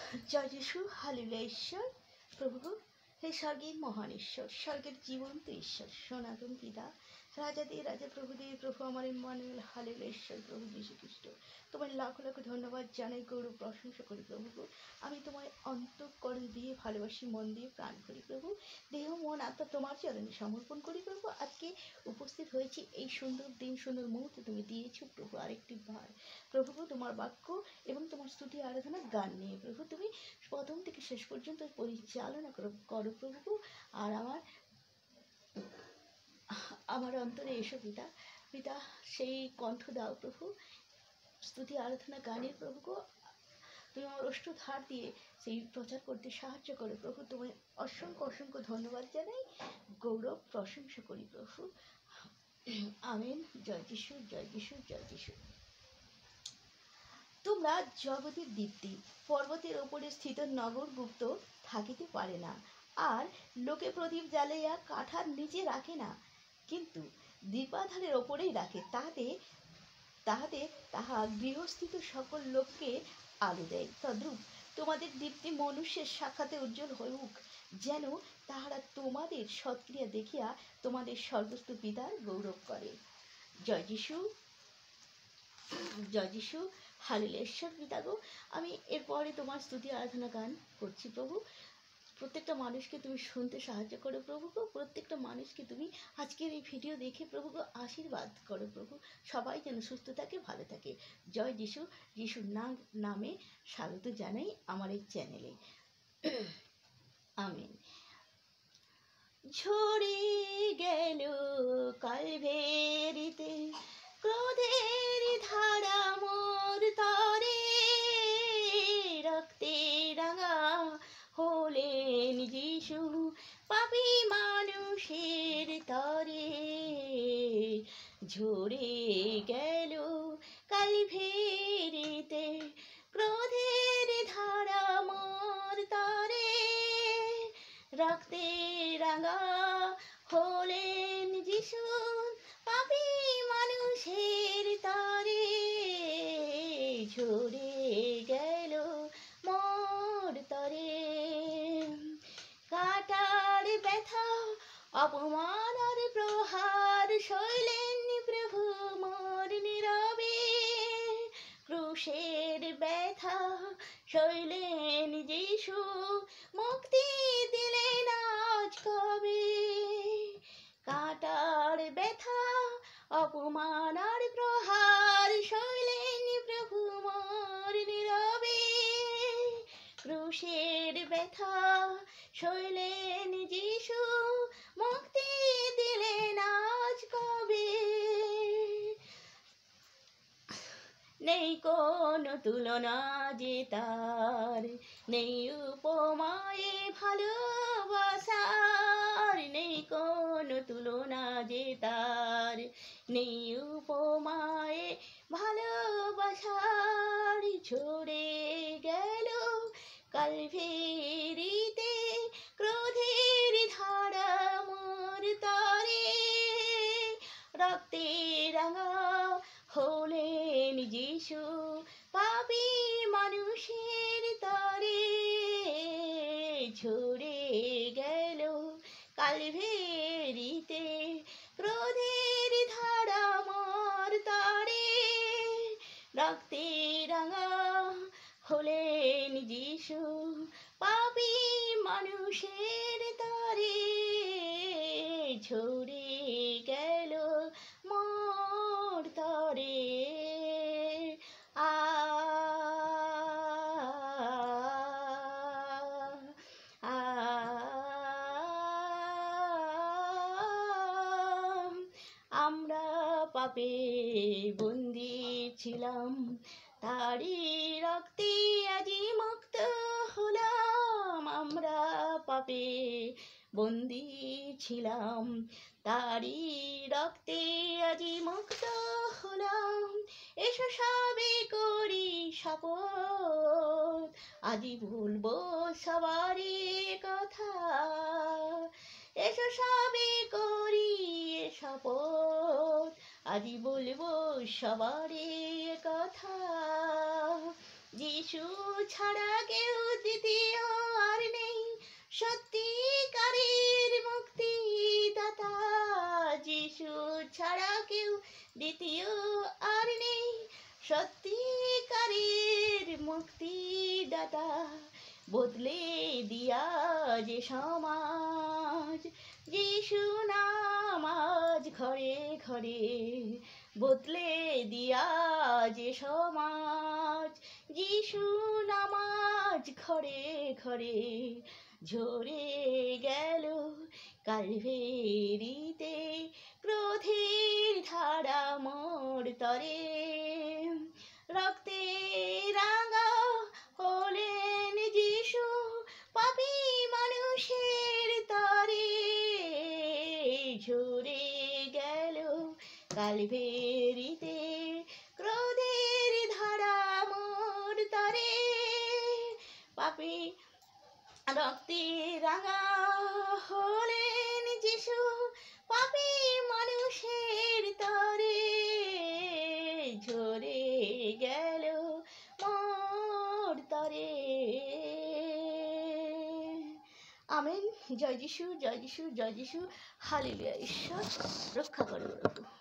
জয় যিশু, হালেলুয়া। ঈশ্বর প্রভু, হে স্বর্গের মহান ঈশ্বর, স্বর্গের জীবন্ত ঈশ্বর, সনাতন পিতা, রাজাদের রাজা, প্রভুদের প্রভু, আমার ইম্মানুয়েল, হালেলুয়া। ঈশ্বর প্রভু যীশু খ্রিস্ট, তোমার লাখ লাখ ধন্যবাদ জানাই, গৌরব প্রশংসা করি প্রভু। আমি তোমায় অন্তঃকরণ দিয়ে ভালোবাসি, মন দিয়ে প্রাণ করি প্রভু। দেহ মন আত্মা তোমার চরণে সমর্পণ করি প্রভু। আজকে উপস্থিত হয়েছি এই সুন্দর দিন, সুন্দর মুহূর্ত তুমি দিয়েছো প্রভু আরেকটি বার প্রভু। তোমার বাক্য এবং তোমার স্তুতি আরাধনা গান নিয়ে প্রভু তুমি প্রথম থেকে শেষ পর্যন্ত পরিচালনা করো প্রভু। আর আমার অন্তরে এসো পিতা, পিতা সেই কণ্ঠ দাও প্রভু, স্তুতি আরাধনা গানের প্রভু গো। তুমি আমার অষ্টধার দিয়ে সেই প্রচার করতে সাহায্য করো প্রভু। তোমায় অসংখ্য অসংখ্য ধন্যবাদ জানাই, গৌরব প্রশংসা করি প্রভু। আমেন। জয় যিশু, জয় যিশু, জয় যিশু। তোমরা জগতের দীপ্তি, পর্বতের ওপরে স্থিত নগর গুপ্ত থাকিতে পারে না, আর লোকে প্রদীপ জ্বালাইয়া কাঠার নিচে রাখে না, কিন্তু দীপাধারের ওপরেই রাখে, তাহাতে তাহা গৃহস্থিত সকল লোককে আলো দেয়। তদ্রূপ তোমাদের দীপ্তি মনুষ্যের সাক্ষাতে উজ্জ্বল হউক, যেন তাহারা তোমাদের সৎক্রিয়া দেখিয়া তোমাদের স্বর্গস্থ পিতার গৌরব করে। জয় যিশু, জয় যিশু, হালেলুয়া। ঈশ্বর পিতা গো, আমি এরপরে তোমার স্তুতি আরাধনা গান করছি প্রভু। প্রত্যেকটা মানুষকে তুমি শুনতে সাহায্য করো প্রভু গো। প্রত্যেকটা মানুষকে তুমি আজকের এই ভিডিও দেখে প্রভু গো আশীর্বাদ করো প্রভু। সবাই যেন সুস্থ থাকে, ভালো থাকে। জয় যিশু, যিশুর নামে স্বাগত জানাই আমার এই চ্যানেলে। আমিন। ঝরে গেল কালভেরিতে ক্রোধের ধারা মোর তরে, রক্তে রাঙা হলেন যিশু পাপী মানুষের তরে। ঝরে গেল কালভেরিতে ক্রোধের ধারা মোর তরে, রক্তে রাঙা হলেন যিশু পাপী মানুষের তরে। ঝরে গেল মোর তরে, কাটার ব্যথা অপমান আর প্রহার সইলেন প্রভু মোর নীরবে। ক্রুশের ব্যথা সইলেন যিশু, মুক্তি দিলেন আজ কবে। কাটার ব্যথা অপমান আর প্রহার সইলেন প্রভু মোর নীরবে। ক্রুশের ব্যথা সইলেন যিশু, মুক্তি দিলেন আজ কবে। নেই কোনো তুলনা যে তার, নেই উপমায়ে ভালোবাসার। নেই কোনো তুলনা যে তার, নেই উপমায়ে ভালোবাসার। ঝরে গেল কালভেরিতে ক্রোধের ধারা মোর তরে, রক্তে রাঙা হলেন যিশু পাপী মানুষের তরে। ঝরে গেল কালভেরিতে ক্রোধের ধারা মোর তরে, রক্তে রাঙা হলেন যিশু পাপী মানুষের তরে। ঝরে গেল মোর তরে। আমরা পাপে বন্দী ছিলাম, তারি রক্তে আজি মুক্ত হলাম। আমরা পাপে বন্দী ছিলাম, তারি রক্তে আজি মুক্ত হলাম। এসো সবে করি শপথ, আজি বলবো সবারই কথা। এসো সবে করি শপথ, আজি বলবো সবারই কথা। যিশু ছাড়া কেউ দ্বিতীয় আর নেই, সত্যিকারের মুক্তিদাতা। যিশু ছাড়া কেউ দ্বিতীয় আর নেই, সত্যিকারের মুক্তিদাতা। বদলে দিয়া যে সমাজ, যিশু নাম আজ ঘরে ঘরে। বদলে দিয়া যে সমাজ, যিশু নাম আজ ঘরে ঘরে। ঝরে গেল কালভেরিতে ক্রোধের ধারা মোর তরে, রক্তে রাঙা হলেন যিশু পাপী মানুষের তরে। ঝরে গেল কালভেরিতে ক্রোধের ধারা মোর তরে, পাপী রক্তে রাঙা হলেন যিশু পাপী মানুষের তরে। ঝরে গেল মোর তরে। আমেন। জয় যিশু, জয় যিশু, জয় যিশু। হালেলুয়া। ঈশ্বর রক্ষা করুন।